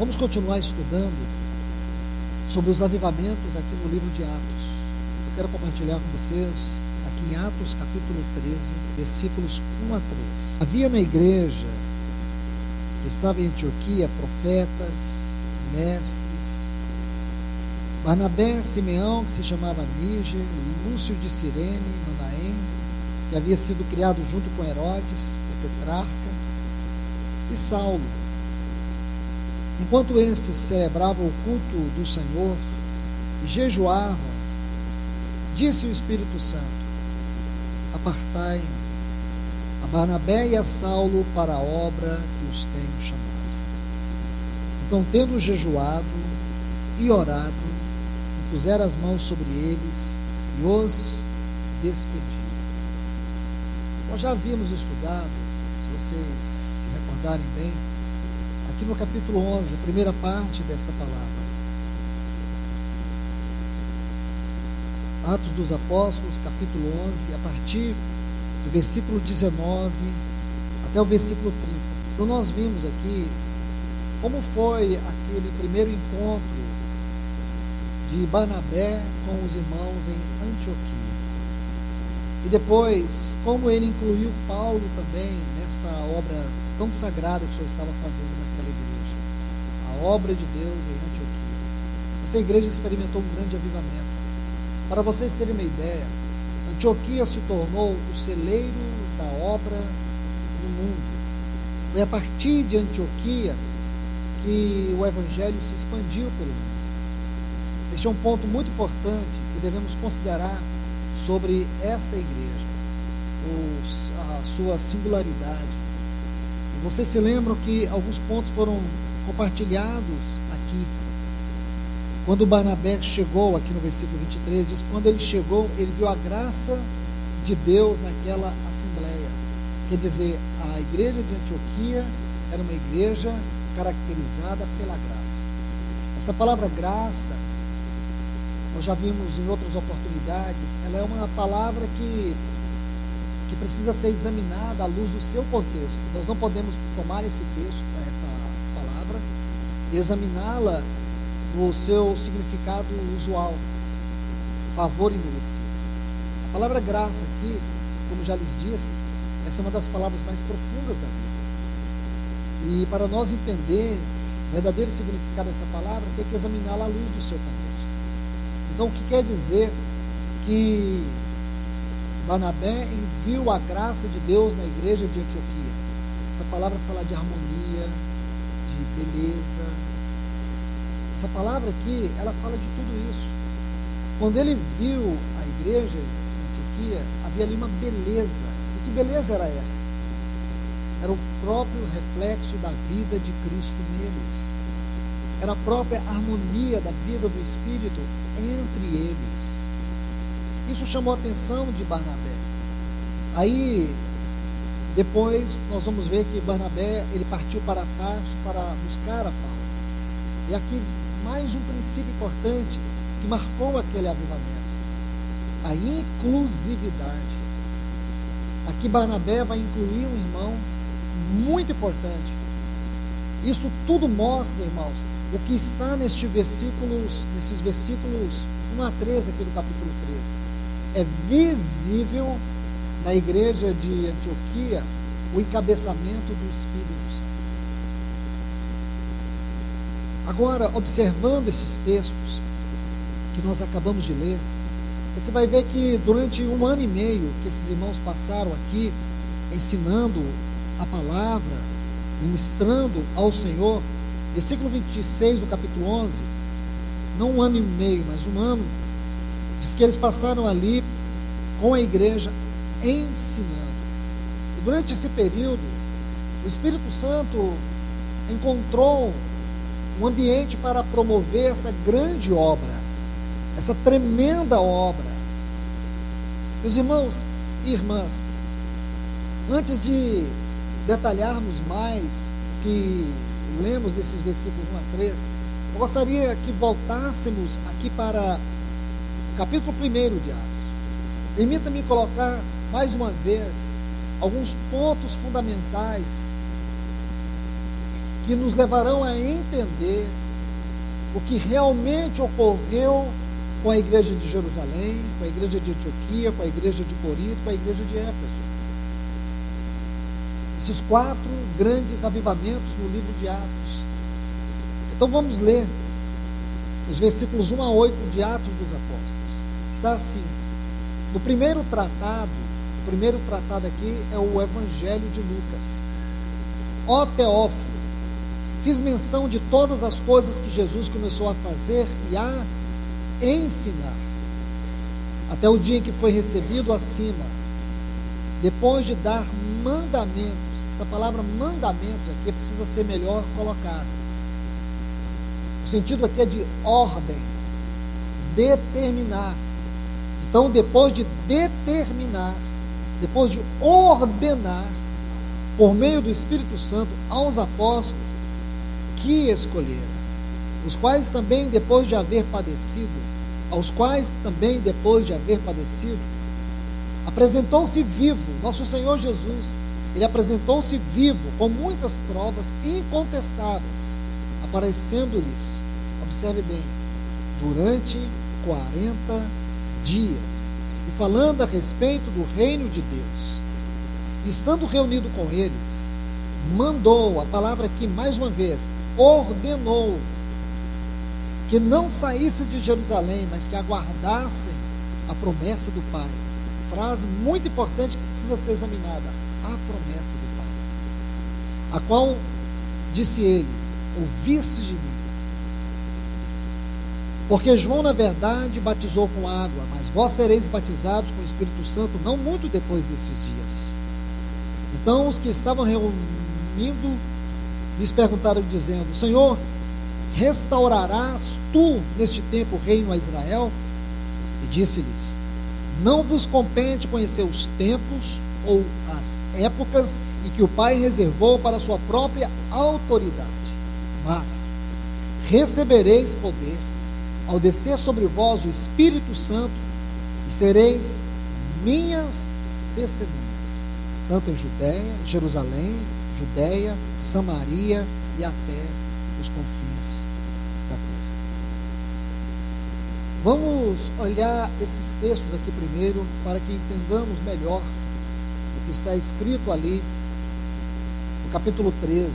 Vamos continuar estudando sobre os avivamentos aqui no livro de Atos. Eu quero compartilhar com vocês aqui em Atos capítulo 13, versículos 1 a 3. Havia na igreja que estava em Antioquia profetas, mestres, Barnabé, Simeão, que se chamava Níger, Lúcio de Cirene, Manaém, que havia sido criado junto com Herodes, o tetrarca, e Saulo. Enquanto estes celebravam o culto do Senhor e jejuavam, disse o Espírito Santo: apartai a Barnabé e a Saulo para a obra que os tenho chamado. Então, tendo jejuado e orado, puseram as mãos sobre eles e os despediram. Nós já havíamos estudado, se vocês se recordarem bem, aqui no capítulo 11, a primeira parte desta palavra. Atos dos Apóstolos, capítulo 11, a partir do versículo 19 até o versículo 30. Então nós vimos aqui como foi aquele primeiro encontro de Barnabé com os irmãos em Antioquia. E depois, como ele incluiu Paulo também nesta obra tão sagrada que o Senhor estava fazendo naquela igreja. A obra de Deus em Antioquia. Essa igreja experimentou um grande avivamento. Para vocês terem uma ideia, Antioquia se tornou o celeiro da obra no mundo. Foi a partir de Antioquia que o evangelho se expandiu pelo mundo. Este é um ponto muito importante que devemos considerar sobre esta igreja, a sua singularidade. E vocês se lembram que alguns pontos foram compartilhados aqui. Quando Barnabé chegou, aqui no versículo 23, diz: quando ele chegou, ele viu a graça de Deus naquela assembleia. Quer dizer, a igreja de Antioquia era uma igreja caracterizada pela graça. Essa palavra graça, nós já vimos em outras oportunidades, ela é uma palavra que precisa ser examinada à luz do seu contexto. Nós não podemos tomar esse texto, esta palavra, e examiná-la no seu significado usual, favor imerecido. A palavra graça aqui, como já lhes disse, essa é uma das palavras mais profundas da Bíblia. E para nós entender o verdadeiro significado dessa palavra, tem que examiná-la à luz do seu contexto. Então, o que quer dizer que Barnabé enviou a graça de Deus na igreja de Antioquia? Essa palavra fala de harmonia, de beleza. Essa palavra aqui, ela fala de tudo isso. Quando ele viu a igreja de Antioquia, havia ali uma beleza. E que beleza era esta? Era o próprio reflexo da vida de Cristo neles. Era a própria harmonia da vida do Espírito entre eles. Isso chamou a atenção de Barnabé. Aí, depois, nós vamos ver que Barnabé, ele partiu para Tarso para buscar a Paulo. E aqui, mais um princípio importante que marcou aquele avivamento: a inclusividade. Aqui Barnabé vai incluir um irmão muito importante. Isso tudo mostra, irmãos, o que está nesses versículos 1 a 13 aqui do capítulo 13. É visível na igreja de Antioquia o encabeçamento do Espírito Santo. Agora, observando esses textos que nós acabamos de ler, você vai ver que durante 1 ano e meio que esses irmãos passaram aqui, ensinando a palavra, ministrando ao Senhor, versículo 26 do capítulo 11, não 1 ano e meio, mas 1 ano, diz que eles passaram ali com a igreja ensinando. E durante esse período, o Espírito Santo encontrou um ambiente para promover essa grande obra, essa tremenda obra. Meus irmãos e irmãs, antes de detalharmos mais o que lemos desses versículos 1 a 3, eu gostaria que voltássemos aqui para o capítulo 1 de Atos. Permita-me colocar mais uma vez alguns pontos fundamentais que nos levarão a entender o que realmente ocorreu com a igreja de Jerusalém, com a igreja de Antioquia, com a igreja de Corinto, com a igreja de Éfeso. Esses 4 grandes avivamentos no livro de Atos. Então vamos ler os versículos 1 a 8 de Atos dos Apóstolos. Está assim: no primeiro tratado, o primeiro tratado aqui é o Evangelho de Lucas. Ó Teófilo, fiz menção de todas as coisas que Jesus começou a fazer e a ensinar, até o dia em que foi recebido acima, depois de dar mandamentos. Essa palavra mandamentos aqui precisa ser melhor colocada. O sentido aqui é de ordem, determinar. Então, depois de determinar, depois de ordenar, por meio do Espírito Santo, aos apóstolos que escolheram, os quais também depois de haver padecido, apresentou-se vivo, nosso Senhor Jesus, ele apresentou-se vivo, com muitas provas incontestáveis, aparecendo-lhes, observe bem, durante 40 dias, e falando a respeito do reino de Deus. Estando reunido com eles, mandou, a palavra aqui mais uma vez, ordenou, que não saísse de Jerusalém, mas que aguardassem a promessa do Pai. Frase muito importante que precisa ser examinada: a promessa do Pai, a qual disse ele: ouviste de mim. Porque João, na verdade, batizou com água, mas vós sereis batizados com o Espírito Santo não muito depois desses dias. Então os que estavam reunindo lhes perguntaram, dizendo: Senhor, restaurarás tu neste tempo o reino a Israel? E disse-lhes: não vos compete conhecer os tempos ou as épocas em que o Pai reservou para a sua própria autoridade, mas recebereis poder ao descer sobre vós o Espírito Santo, e sereis minhas testemunhas, tanto em Jerusalém, Judeia, Samaria e até os confins da terra. Vamos olhar esses textos aqui primeiro, para que entendamos melhor o que está escrito ali no capítulo 13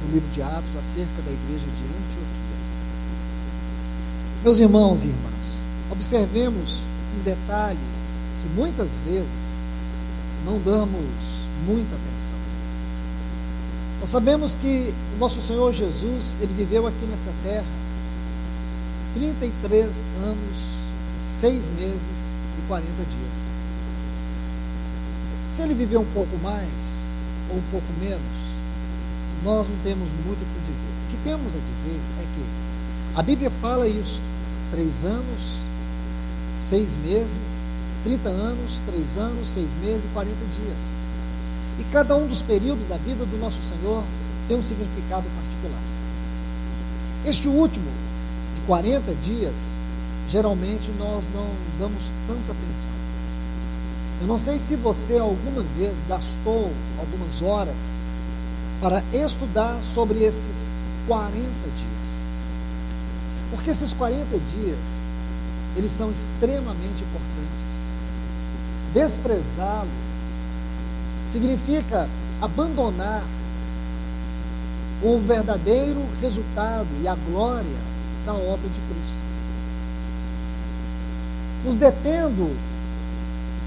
do livro de Atos, acerca da igreja de Antioquia. Meus irmãos e irmãs, observemos um detalhe que muitas vezes não damos muita atenção. Nós sabemos que o nosso Senhor Jesus, ele viveu aqui nesta terra 33 anos, 6 meses e 40 dias. Se ele viveu um pouco mais ou um pouco menos, nós não temos muito o que dizer. O que temos a dizer é que a Bíblia fala isso: 3 anos, 6 meses, 30 anos, 3 anos, 6 meses e 40 dias. E cada um dos períodos da vida do nosso Senhor tem um significado particular. Este último, de 40 dias, geralmente nós não damos tanta atenção. Eu não sei se você alguma vez gastou algumas horas para estudar sobre estes 40 dias. Porque esses 40 dias, eles são extremamente importantes. Desprezá-lo significa abandonar o verdadeiro resultado e a glória da obra de Cristo. Nos detendo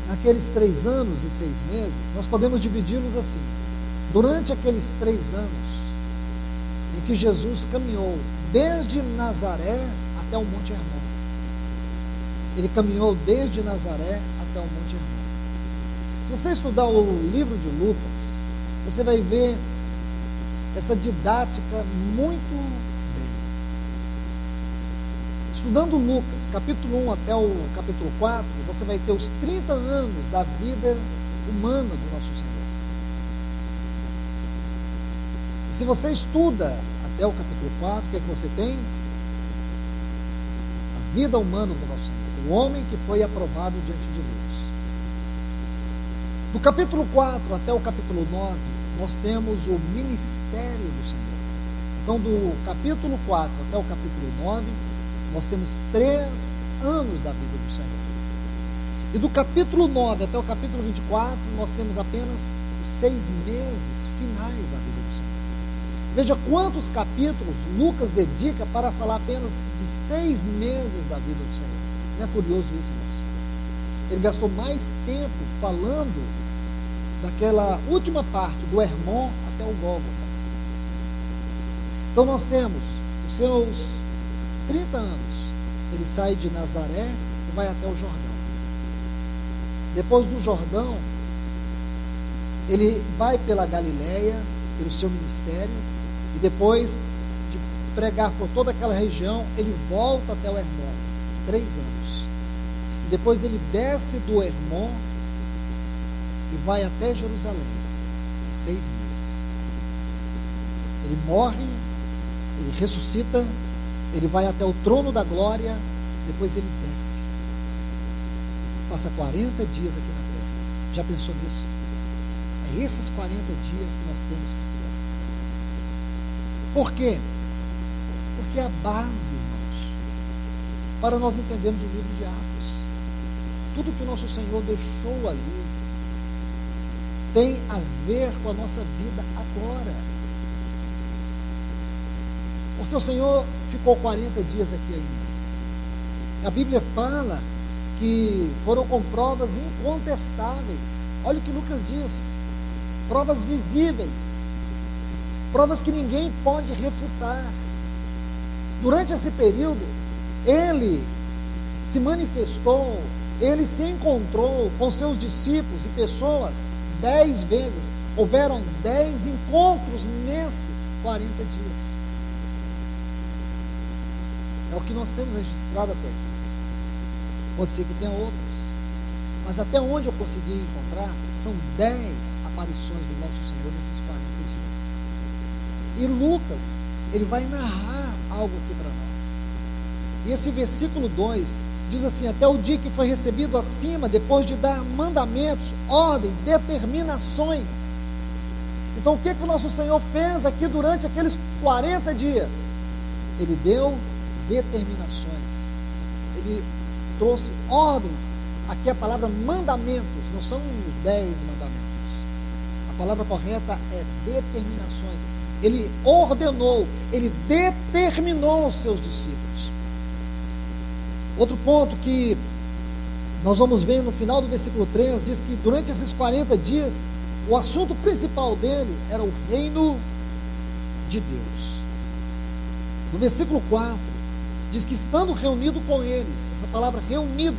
naqueles 3 anos e 6 meses, nós podemos dividi-los assim. Durante aqueles 3 anos em que Jesus caminhou desde Nazaré até o Monte Hermon. Ele caminhou desde Nazaré até o Monte Hermon. Se você estudar o livro de Lucas, você vai ver essa didática muito bem. Estudando Lucas, capítulo 1 até o capítulo 4, você vai ter os 30 anos da vida humana do nosso Senhor. E se você estuda até o capítulo 4, o que é que você tem? A vida humana do nosso Senhor, o homem que foi aprovado diante de Deus. Do capítulo 4 até o capítulo 9, nós temos o ministério do Senhor. Então, do capítulo 4 até o capítulo 9, nós temos 3 anos da vida do Senhor. E do capítulo 9 até o capítulo 24, nós temos apenas os 6 meses finais da vida do Senhor. Veja quantos capítulos Lucas dedica para falar apenas de 6 meses da vida do Senhor. Não é curioso isso, irmãos? Ele gastou mais tempo falando daquela última parte, do Hermon até o Gólgota. Então nós temos os seus 30 anos. Ele sai de Nazaré e vai até o Jordão. Depois do Jordão, ele vai pela Galileia, pelo seu ministério, e depois de pregar por toda aquela região, ele volta até o Hermon, 3 anos. E depois ele desce do Hermon e vai até Jerusalém, 6 meses. Ele morre, ele ressuscita, ele vai até o trono da glória, depois ele desce. Passa 40 dias aqui na terra. Já pensou nisso? É esses 40 dias que nós temos que estudar. Por quê? Porque é a base, irmãos, para nós entendermos o livro de Atos. Tudo que o nosso Senhor deixou ali tem a ver com a nossa vida agora. Porque o Senhor ficou 40 dias aqui ainda. A Bíblia fala que foram com provas incontestáveis. Olha o que Lucas diz: provas visíveis, provas que ninguém pode refutar. Durante esse período, ele se manifestou, ele se encontrou com seus discípulos e pessoas 10 vezes. Houveram 10 encontros nesses 40 dias. É o que nós temos registrado até aqui. Pode ser que tenha outros, mas até onde eu consegui encontrar, são 10 aparições do nosso Senhor nesses 40 dias. E Lucas, ele vai narrar algo aqui para nós. E esse versículo 2 diz assim: até o dia que foi recebido acima, depois de dar mandamentos, ordem, determinações. Então o que o nosso Senhor fez aqui durante aqueles 40 dias? Ele deu determinações. Ele trouxe ordens. Aqui a palavra mandamentos, não são os 10 mandamentos. A palavra correta é determinações. Ele ordenou, ele determinou os seus discípulos. Outro ponto que nós vamos ver no final do versículo 3, diz que durante esses 40 dias, o assunto principal dele era o reino de Deus. No versículo 4, diz que estando reunido com eles, essa palavra reunido,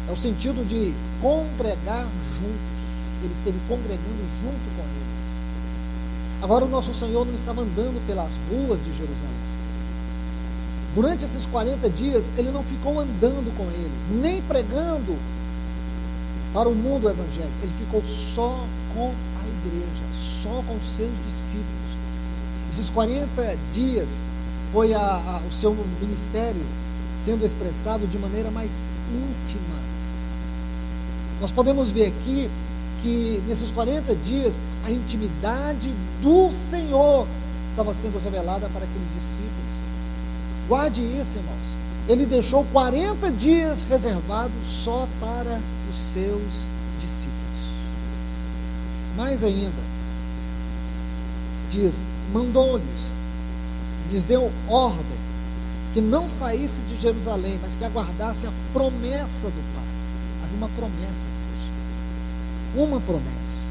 é o sentido de congregar juntos. Ele esteve congregando junto com eles. Agora o nosso Senhor não estava andando pelas ruas de Jerusalém. Durante esses 40 dias, ele não ficou andando com eles, nem pregando para o mundo o evangelho. Ele ficou só com a igreja, só com os seus discípulos. Esses 40 dias foi o seu ministério sendo expressado de maneira mais íntima. Nós podemos ver aqui que nesses 40 dias a intimidade do Senhor estava sendo revelada para aqueles discípulos. Guarde isso, irmãos. Ele deixou 40 dias reservados só para os seus discípulos. Mais ainda, diz, mandou-lhes, lhes deu ordem que não saísse de Jerusalém, mas que aguardasse a promessa do Pai. Havia uma promessa, Deus. Uma promessa.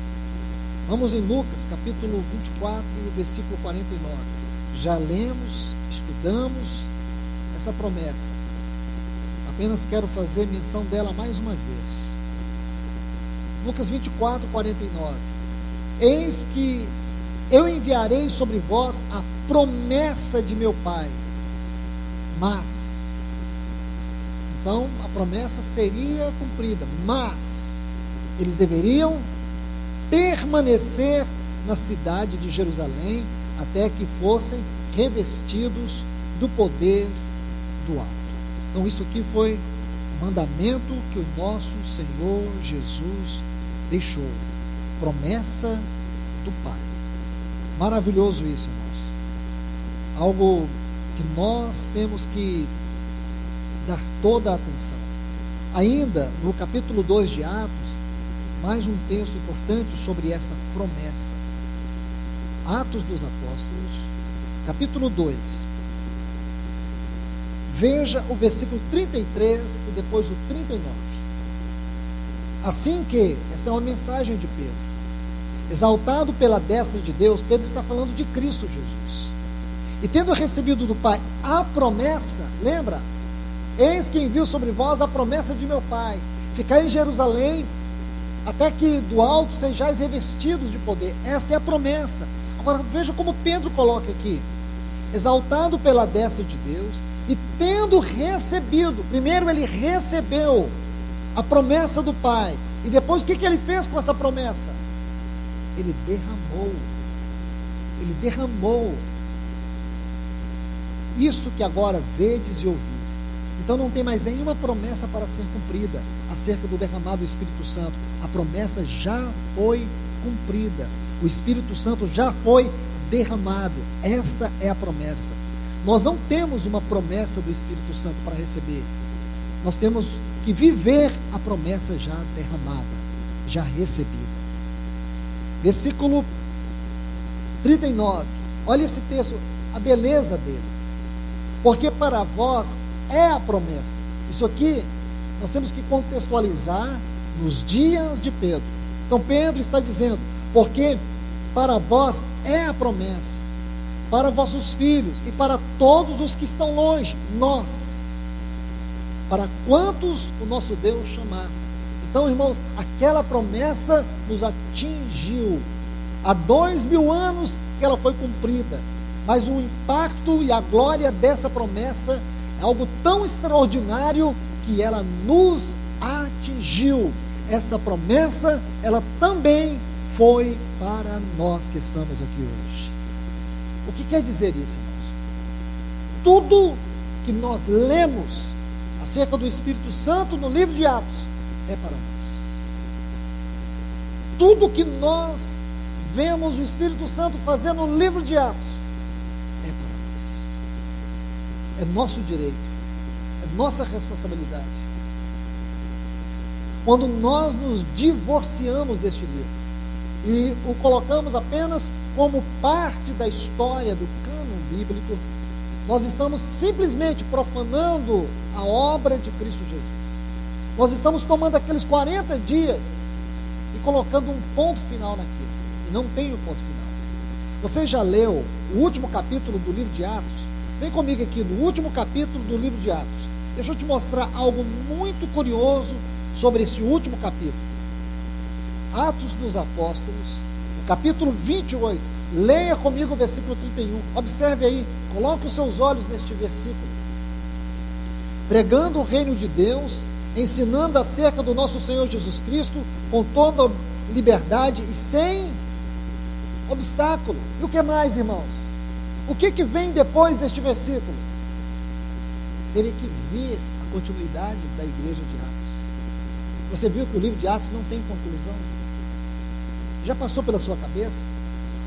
Vamos em Lucas, capítulo 24, versículo 49. Já lemos, estudamos essa promessa. Apenas quero fazer menção dela mais uma vez. Lucas 24, 49. Eis que eu enviarei sobre vós a promessa de meu Pai. Mas, então a promessa seria cumprida, mas eles deveriam permanecer na cidade de Jerusalém até que fossem revestidos do poder do alto. Então isso aqui foi o mandamento que o nosso Senhor Jesus deixou. Promessa do Pai. Maravilhoso isso, irmãos. algo que nós temos que dar toda a atenção. Ainda no capítulo 2 de Atos, mais um texto importante sobre esta promessa. Atos dos Apóstolos, capítulo 2. Veja o versículo 33 e depois o 39. Assim que, esta é uma mensagem de Pedro, exaltado pela destra de Deus, Pedro está falando de Cristo Jesus. E tendo recebido do Pai a promessa, lembra? Eis que envio sobre vós a promessa de meu Pai. Ficai em Jerusalém, até que do alto sejais revestidos de poder. Esta é a promessa. Agora veja como Pedro coloca aqui: exaltado pela destra de Deus, e tendo recebido, primeiro ele recebeu a promessa do Pai, e depois o que ele fez com essa promessa? Ele derramou isto que agora vedes e ouvis. Então não tem mais nenhuma promessa para ser cumprida acerca do derramado do Espírito Santo. A promessa já foi cumprida, o Espírito Santo já foi derramado. Esta é a promessa. Nós não temos uma promessa do Espírito Santo para receber. Nós temos que viver a promessa já derramada, já recebida. Versículo 39. Olha esse texto, a beleza dele. Porque para vós é a promessa. Isso aqui nós temos que contextualizar nos dias de Pedro. Então Pedro está dizendo: porque para vós é a promessa, para vossos filhos e para todos os que estão longe, nós, para quantos o nosso Deus chamar. Então, irmãos, aquela promessa nos atingiu. Há 2000 anos que ela foi cumprida, mas o impacto e a glória dessa promessa é algo tão extraordinário que ela nos atingiu. Essa promessa, ela também foi para nós que estamos aqui hoje. O que quer dizer isso, irmãos? Tudo que nós lemos acerca do Espírito Santo no livro de Atos é para nós. Tudo que nós vemos o Espírito Santo fazendo no livro de Atos é para nós. É nosso direito, é nossa responsabilidade. Quando nós nos divorciamos deste livro e o colocamos apenas como parte da história do cânon bíblico, nós estamos simplesmente profanando a obra de Cristo Jesus. Nós estamos tomando aqueles 40 dias e colocando um ponto final naquilo, e não tem um ponto final. Você já leu o último capítulo do livro de Atos? Vem comigo aqui no último capítulo do livro de Atos. Deixa eu te mostrar algo muito curioso sobre esse último capítulo. Atos dos Apóstolos, o capítulo 28. Leia comigo o versículo 31. Observe aí, coloque os seus olhos neste versículo. Pregando o reino de Deus, ensinando acerca do nosso Senhor Jesus Cristo, com toda liberdade e sem obstáculo. E o que mais, irmãos? O que vem depois deste versículo? Teria que vir a continuidade da igreja de Atos. Você viu que o livro de Atos não tem conclusão? Já passou pela sua cabeça?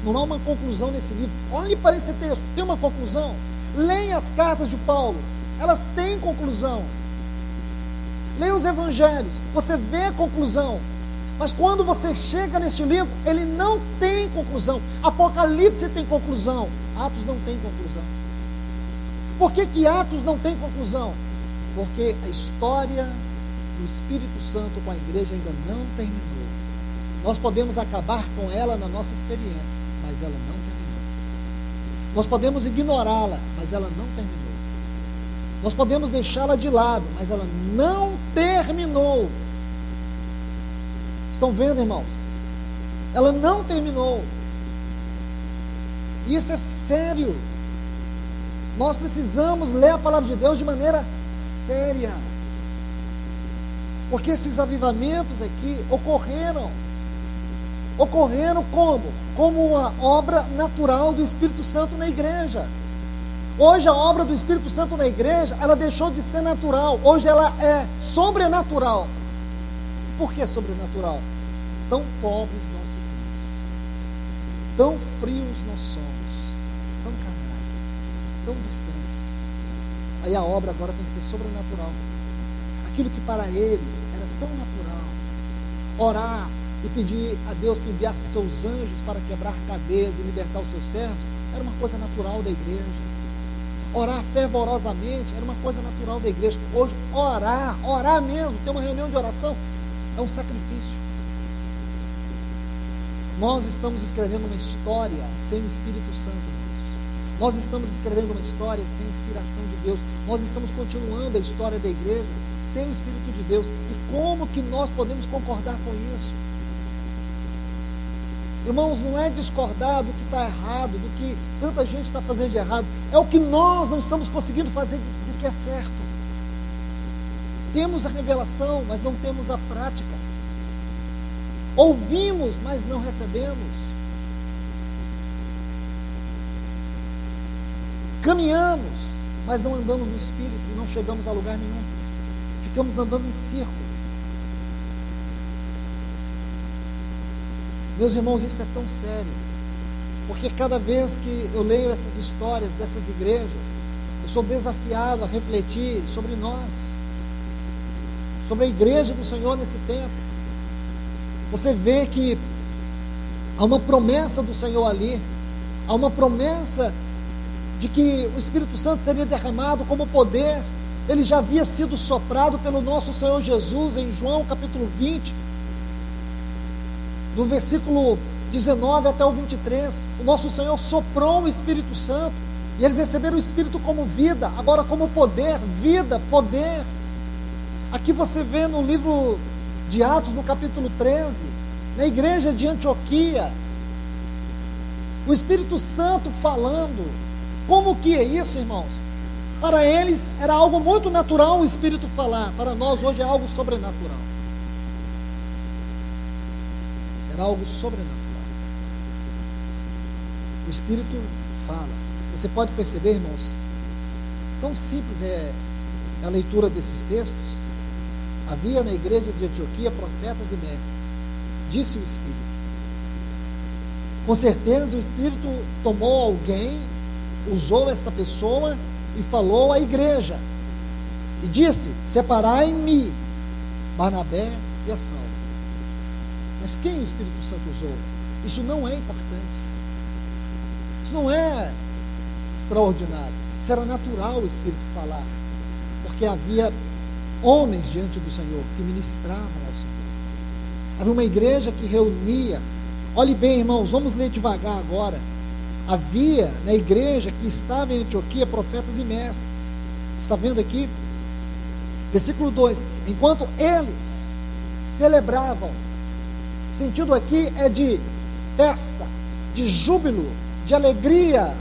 Não há uma conclusão nesse livro. Olhe para esse texto, tem uma conclusão. Leia as cartas de Paulo, elas têm conclusão. Leia os evangelhos, você vê a conclusão. Mas quando você chega neste livro, ele não tem conclusão. Apocalipse tem conclusão, Atos não tem conclusão. Por que Atos não tem conclusão? Porque a história do Espírito Santo com a igreja ainda não terminou. Nós podemos acabar com ela na nossa experiência, mas ela não terminou. Nós podemos ignorá-la, mas ela não terminou. Nós podemos deixá-la de lado, mas ela não terminou. Estão vendo, irmãos? Ela não terminou. E isso é sério. Nós precisamos ler a palavra de Deus de maneira séria. Porque esses avivamentos aqui ocorreram. Ocorreram como? Como uma obra natural do Espírito Santo na igreja. Hoje a obra do Espírito Santo na igreja, ela deixou de ser natural. Hoje ela é sobrenatural. Por que sobrenatural? Tão pobres nós ficamos. Tão frios nós somos. Tão carnais. tão distantes. Aí a obra agora tem que ser sobrenatural. Aquilo que para eles era tão natural, orar e pedir a Deus que enviasse seus anjos para quebrar cadeias e libertar os seus servos, era uma coisa natural da igreja. Orar fervorosamente era uma coisa natural da igreja. Hoje, orar mesmo, ter uma reunião de oração, é um sacrifício. Nós estamos escrevendo uma história sem o Espírito Santo, irmãos. Nós estamos escrevendo uma história sem a inspiração de Deus. Nós estamos continuando a história da igreja sem o Espírito de Deus. E como que nós podemos concordar com isso? Irmãos, não é discordar do que está errado, do que tanta gente está fazendo de errado. É o que nós não estamos conseguindo fazer do que é certo. Temos a revelação, mas não temos a prática. Ouvimos, mas não recebemos. Caminhamos, mas não andamos no Espírito e não chegamos a lugar nenhum. Ficamos andando em círculo. Meus irmãos, isso é tão sério, porque cada vez que eu leio essas histórias dessas igrejas, eu sou desafiado a refletir sobre nós, sobre a igreja do Senhor nesse tempo. Você vê que há uma promessa do Senhor ali, há uma promessa de que o Espírito Santo seria derramado como poder. Ele já havia sido soprado pelo nosso Senhor Jesus em João capítulo 20, do versículo 19 até o 23, o nosso Senhor soprou o Espírito Santo, e eles receberam o Espírito como vida, agora como poder, vida, poder. Aqui você vê no livro de Atos, no capítulo 13, na igreja de Antioquia, o Espírito Santo falando. Como que é isso, irmãos? Para eles era algo muito natural o Espírito falar, para nós hoje é algo sobrenatural. Era algo sobrenatural. O Espírito fala. Você pode perceber, irmãos, tão simples é a leitura desses textos. Havia na igreja de Antioquia profetas e mestres, disse o Espírito. Com certeza o Espírito tomou alguém, usou esta pessoa e falou à igreja. E disse: separai-me Barnabé e a Saulo. Mas quem o Espírito Santo usou? Isso não é importante. Isso não é extraordinário. Isso era natural o Espírito falar, porque havia homens diante do Senhor que ministravam ao Senhor. Havia uma igreja que reunia. Olhe bem, irmãos, vamos ler devagar agora. Havia na igreja que estava em Antioquia profetas e mestres. Está vendo aqui? Versículo 2: enquanto eles celebravam, o sentido aqui é de festa, de júbilo, de alegria.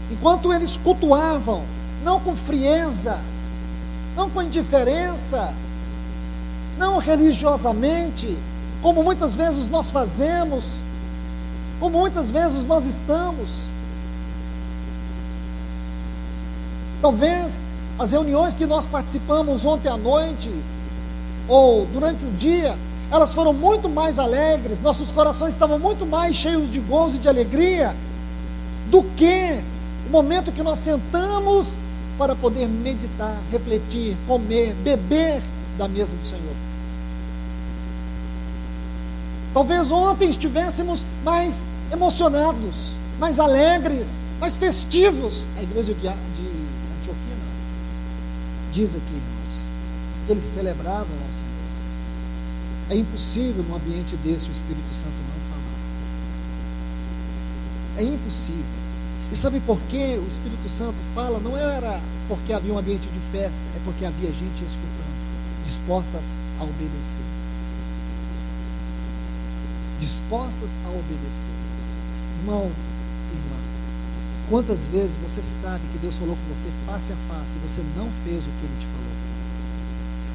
Enquanto eles cultuavam, não com frieza, não com indiferença, não religiosamente, como muitas vezes nós fazemos, como muitas vezes nós estamos. Talvez as reuniões que nós participamos ontem à noite, ou durante o dia, elas foram muito mais alegres, nossos corações estavam muito mais cheios de gozo e de alegria, do que o momento que nós sentamos para poder meditar, refletir, comer, beber da mesa do Senhor. Talvez ontem estivéssemos mais emocionados, mais alegres, mais festivos. A igreja de Antioquia não. Diz aqui, irmãos, que eles celebravam ao Senhor. É impossível num ambiente desse o Espírito Santo não falar. É impossível. E sabe por que o Espírito Santo fala? Não era porque havia um ambiente de festa, é porque havia gente escutando, dispostas a obedecer. Dispostas a obedecer. Irmão, irmã, quantas vezes você sabe que Deus falou com você face a face e você não fez o que Ele te falou?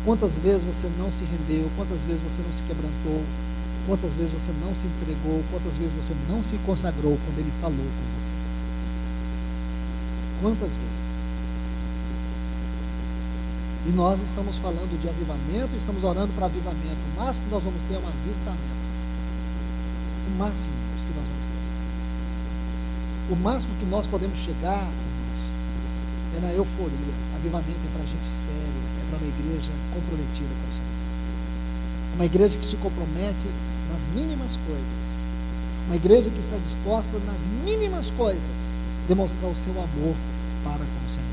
Quantas vezes você não se rendeu? Quantas vezes você não se quebrantou? Quantas vezes você não se entregou? Quantas vezes você não se consagrou quando Ele falou com você? Quantas vezes? E nós estamos falando de avivamento, estamos orando para avivamento. O máximo que nós vamos ter é um avitamento. O máximo que nós vamos ter. O máximo que nós podemos chegar, irmãos, é na euforia. Avivamento é para gente séria, é para uma igreja comprometida com o Senhor. Uma igreja que se compromete nas mínimas coisas. Uma igreja que está disposta nas mínimas coisas demonstrar o seu amor para com o Senhor.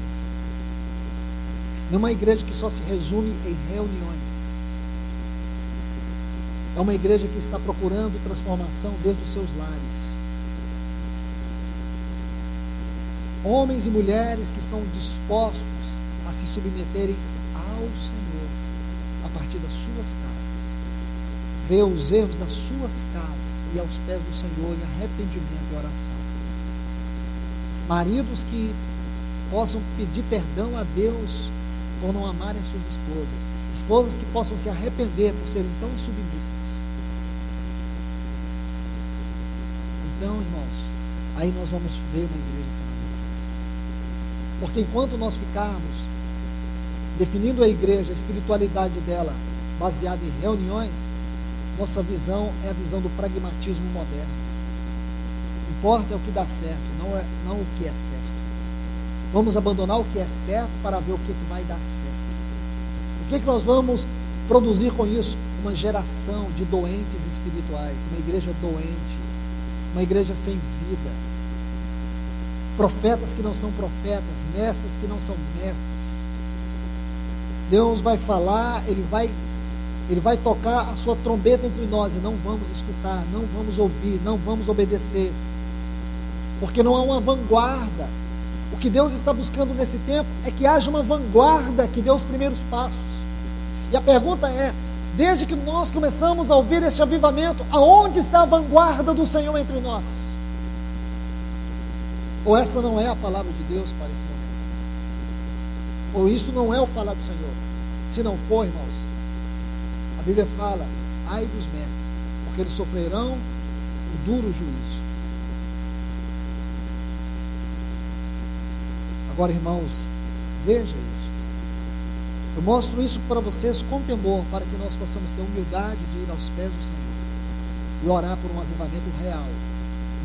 Não é uma igreja que só se resume em reuniões. É uma igreja que está procurando transformação desde os seus lares. Homens e mulheres que estão dispostos a se submeterem ao Senhor a partir das suas casas. Ver os erros das suas casas e aos pés do Senhor em arrependimento e oração. Maridos que possam pedir perdão a Deus por não amarem as suas esposas. Esposas que possam se arrepender por serem tão insubmissas. Então, irmãos, aí nós vamos ver uma igreja sendo avivada. Porque enquanto nós ficarmos definindo a igreja, a espiritualidade dela, baseada em reuniões, nossa visão é a visão do pragmatismo moderno. O que importa é o que dá certo, não o que é certo. Vamos abandonar o que é certo para ver o que vai dar certo. O que nós vamos produzir com isso? Uma geração de doentes espirituais, uma igreja doente, uma igreja sem vida, profetas que não são profetas, mestres que não são mestres. Deus vai falar, Ele vai tocar a sua trombeta entre nós e não vamos escutar, não vamos ouvir, não vamos obedecer, porque não há uma vanguarda. O que Deus está buscando nesse tempo é que haja uma vanguarda que dê os primeiros passos. E a pergunta é, desde que nós começamos a ouvir este avivamento, aonde está a vanguarda do Senhor entre nós? Ou esta não é a palavra de Deus para esse momento? Ou isto não é o falar do Senhor? Se não for, irmãos, a Bíblia fala, ai dos mestres, porque eles sofrerão o duro juízo. Agora, irmãos, veja isso. Eu mostro isso para vocês com temor, para que nós possamos ter humildade de ir aos pés do Senhor e orar por um avivamento real,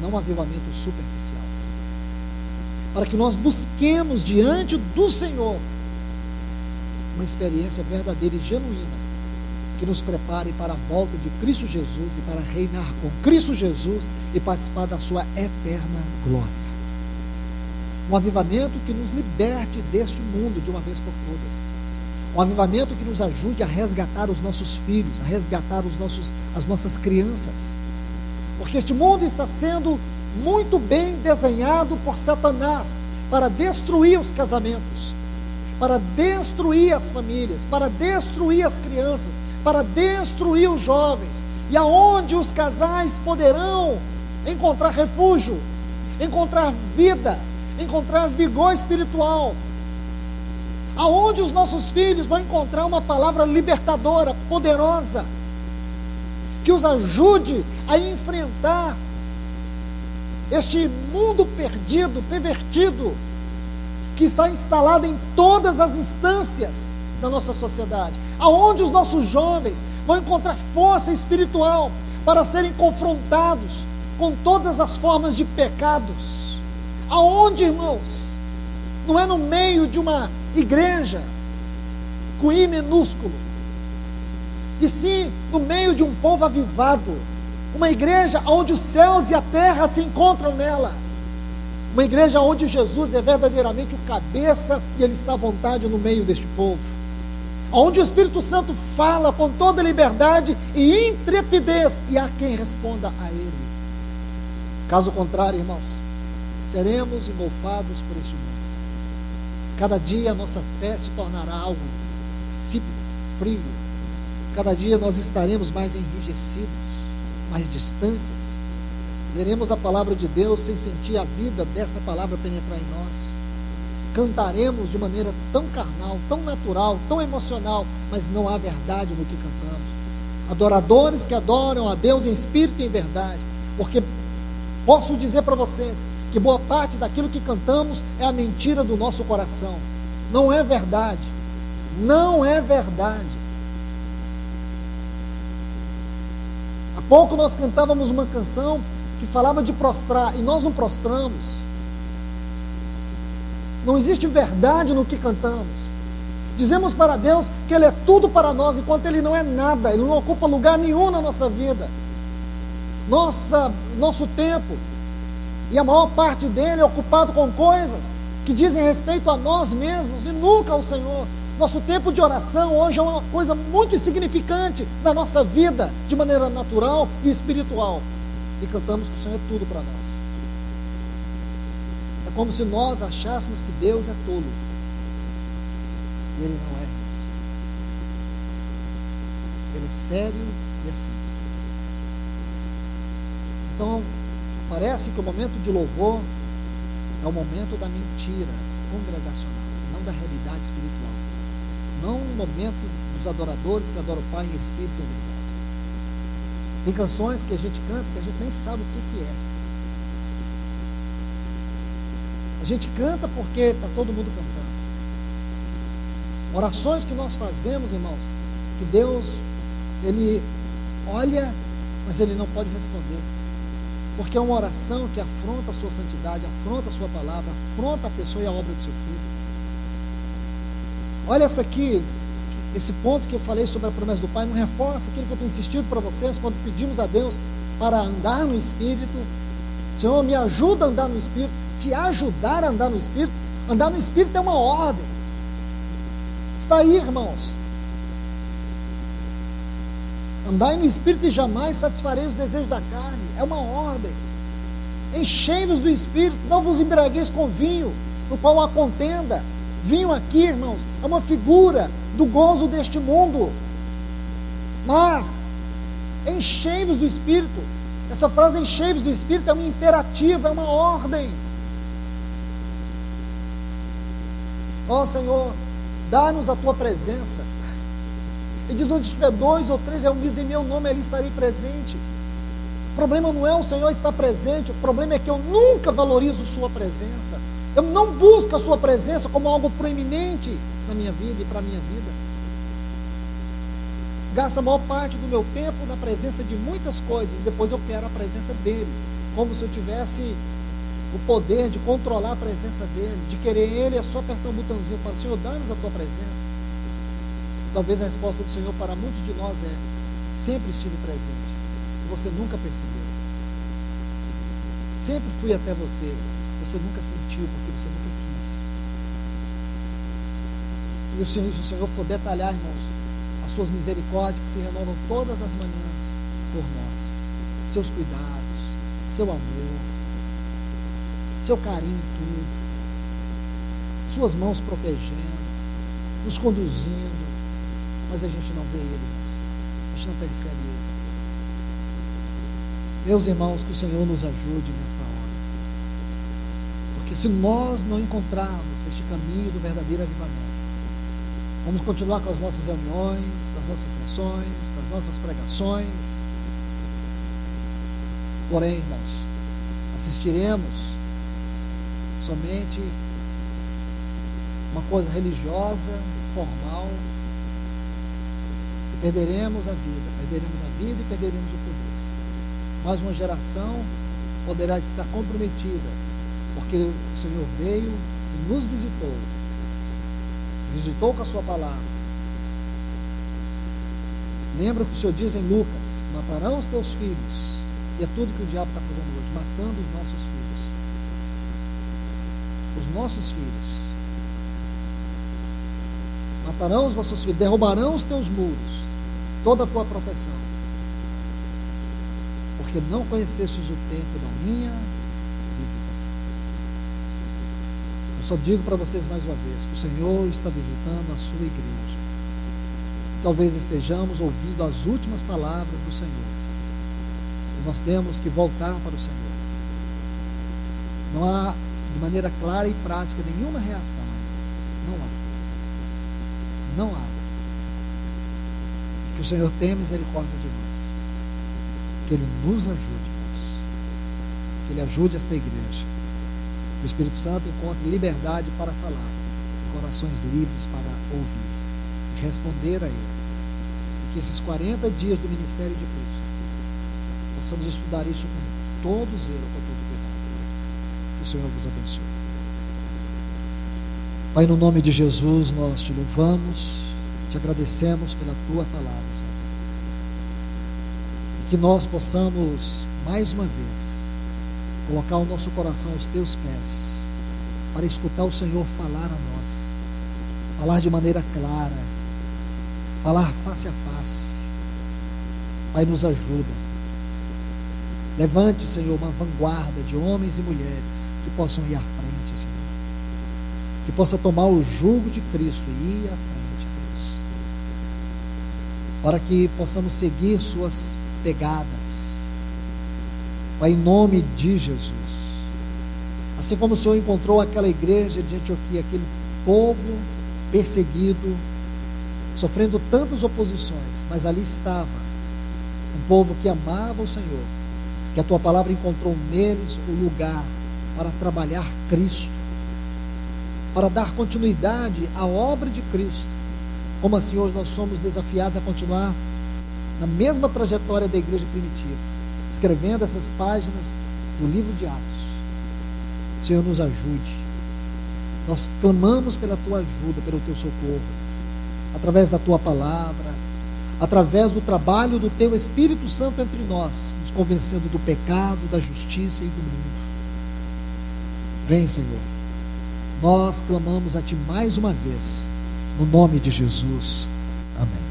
não um avivamento superficial. Para que nós busquemos diante do Senhor uma experiência verdadeira e genuína que nos prepare para a volta de Cristo Jesus e para reinar com Cristo Jesus e participar da sua eterna glória. Um avivamento que nos liberte deste mundo de uma vez por todas. Um avivamento que nos ajude a resgatar os nossos filhos, a resgatar as nossas crianças. Porque este mundo está sendo muito bem desenhado por Satanás para destruir os casamentos, para destruir as famílias, para destruir as crianças, para destruir os jovens. E aonde os casais poderão encontrar refúgio, encontrar vida, encontrar vigor espiritual? Aonde os nossos filhos vão encontrar uma palavra libertadora, poderosa, que os ajude a enfrentar este mundo perdido, pervertido, que está instalado em todas as instâncias da nossa sociedade? Aonde os nossos jovens vão encontrar força espiritual para serem confrontados com todas as formas de pecados? Aonde, irmãos? Não é no meio de uma igreja com I minúsculo, e sim no meio de um povo avivado, uma igreja onde os céus e a terra se encontram nela, uma igreja onde Jesus é verdadeiramente o cabeça e Ele está à vontade no meio deste povo, onde o Espírito Santo fala com toda liberdade e intrepidez, e há quem responda a Ele. Caso contrário, irmãos, seremos engolfados por este mundo. Cada dia a nossa fé se tornará algo insípido, frio. Cada dia nós estaremos mais enrijecidos, mais distantes. Leremos a palavra de Deus sem sentir a vida dessa palavra penetrar em nós. Cantaremos de maneira tão carnal, tão natural, tão emocional, mas não há verdade no que cantamos. Adoradores que adoram a Deus em espírito e em verdade, porque posso dizer para vocês que boa parte daquilo que cantamos é a mentira do nosso coração. Não é verdade. Não é verdade. Há pouco nós cantávamos uma canção que falava de prostrar, e nós não prostramos. Não existe verdade no que cantamos. Dizemos para Deus que Ele é tudo para nós, enquanto Ele não é nada, Ele não ocupa lugar nenhum na nossa vida. Nosso tempo, e a maior parte dele é ocupado com coisas que dizem respeito a nós mesmos e nunca ao Senhor. Nosso tempo de oração hoje é uma coisa muito insignificante na nossa vida, de maneira natural e espiritual. E cantamos que o Senhor é tudo para nós. É como se nós achássemos que Deus é tolo. E Ele não é. Ele é sério e é simples. Então, parece que o momento de louvor é o momento da mentira congregacional, não da realidade espiritual. Não o momento dos adoradores que adoram o Pai em espírito e em verdade. Tem canções que a gente canta que a gente nem sabe o que é. A gente canta porque está todo mundo cantando. Orações que nós fazemos, irmãos, que Deus, Ele olha, mas Ele não pode responder. Porque é uma oração que afronta a sua santidade, afronta a sua palavra, afronta a pessoa e a obra do seu filho. Olha essa aqui, esse ponto que eu falei sobre a promessa do Pai, não reforça aquilo que eu tenho insistido para vocês quando pedimos a Deus para andar no Espírito. Senhor, me ajuda a andar no Espírito, te ajudar a andar no Espírito. Andar no Espírito é uma ordem. Está aí, irmãos. Andai no Espírito e jamais satisfarei os desejos da carne. É uma ordem. Enchei-vos do Espírito, não vos embriagueis com vinho, no qual há contenda. Vinho aqui, irmãos, é uma figura do gozo deste mundo. Mas, enchei-vos do Espírito. Essa frase, enchei-vos do Espírito, é um imperativo, é uma ordem. Ó Senhor, dá-nos a Tua presença. Ele diz, onde tiver 2 ou 3 reunidos em meu nome, ali estarei presente. O problema não é o Senhor estar presente, o problema é que eu nunca valorizo sua presença. Eu não busco a sua presença como algo proeminente na minha vida e para a minha vida. Gasto a maior parte do meu tempo na presença de muitas coisas, depois eu quero a presença dele, como se eu tivesse o poder de controlar a presença dele, de querer ele, é só apertar um botãozinho e falar, Senhor, dá-nos a tua presença. Talvez a resposta do Senhor para muitos de nós é, sempre estive presente, e você nunca percebeu. Sempre fui até você, você nunca sentiu, porque você nunca quis. E se o Senhor for detalhar, irmãos, as suas misericórdias que se renovam todas as manhãs por nós, seus cuidados, seu amor, seu carinho em tudo, suas mãos protegendo, nos conduzindo, mas a gente não vê Ele, irmãos. A gente não percebe Ele. Meus irmãos, que o Senhor nos ajude nesta hora, porque se nós não encontrarmos este caminho do verdadeiro avivamento, vamos continuar com as nossas reuniões, com as nossas canções, com as nossas pregações. Porém, irmãos, assistiremos somente uma coisa religiosa, formal, e perderemos a vida e perderemos o poder. Mas uma geração poderá estar comprometida, porque o Senhor veio e nos visitou com a sua palavra. Lembra o que o Senhor diz em Lucas, matarão os teus filhos, e é tudo que o diabo está fazendo hoje, matando os nossos filhos. Os nossos filhos. Matarão os vossos filhos, derrubarão os teus muros, toda a tua proteção, porque não conhecestes o tempo da minha visitação. Eu só digo para vocês mais uma vez, que o Senhor está visitando a sua igreja. Talvez estejamos ouvindo as últimas palavras do Senhor, e nós temos que voltar para o Senhor. Não há, de maneira clara e prática, nenhuma reação. Não há. Que o Senhor tenha misericórdia de nós. Que Ele nos ajude, irmãos. Que Ele ajude esta igreja. Que o Espírito Santo encontre liberdade para falar, corações livres para ouvir e responder a Ele. E que esses 40 dias do ministério de Cristo possamos estudar isso todo zelo, com todo cuidado. Que o Senhor vos abençoe. Pai, no nome de Jesus, nós te louvamos, te agradecemos pela tua palavra, Senhor. E que nós possamos, mais uma vez, colocar o nosso coração aos teus pés, para escutar o Senhor falar a nós, falar de maneira clara, falar face a face. Pai, nos ajuda. Levante, Senhor, uma vanguarda de homens e mulheres que possam ir à frente, Senhor. Que possa tomar o jugo de Cristo e ir à frente, Deus. Para que possamos seguir suas pegadas. Pai, em nome de Jesus. Assim como o Senhor encontrou aquela igreja de Antioquia, aquele povo perseguido, sofrendo tantas oposições, mas ali estava um povo que amava o Senhor, que a tua palavra encontrou neles o lugar para trabalhar Cristo, para dar continuidade à obra de Cristo. Como assim hoje nós somos desafiados a continuar na mesma trajetória da igreja primitiva, escrevendo essas páginas do livro de Atos. Senhor, nos ajude. Nós clamamos pela tua ajuda, pelo teu socorro, através da tua palavra, através do trabalho do teu Espírito Santo entre nós, nos convencendo do pecado, da justiça e do mundo. Vem, Senhor. Nós clamamos a ti mais uma vez, no nome de Jesus. Amém.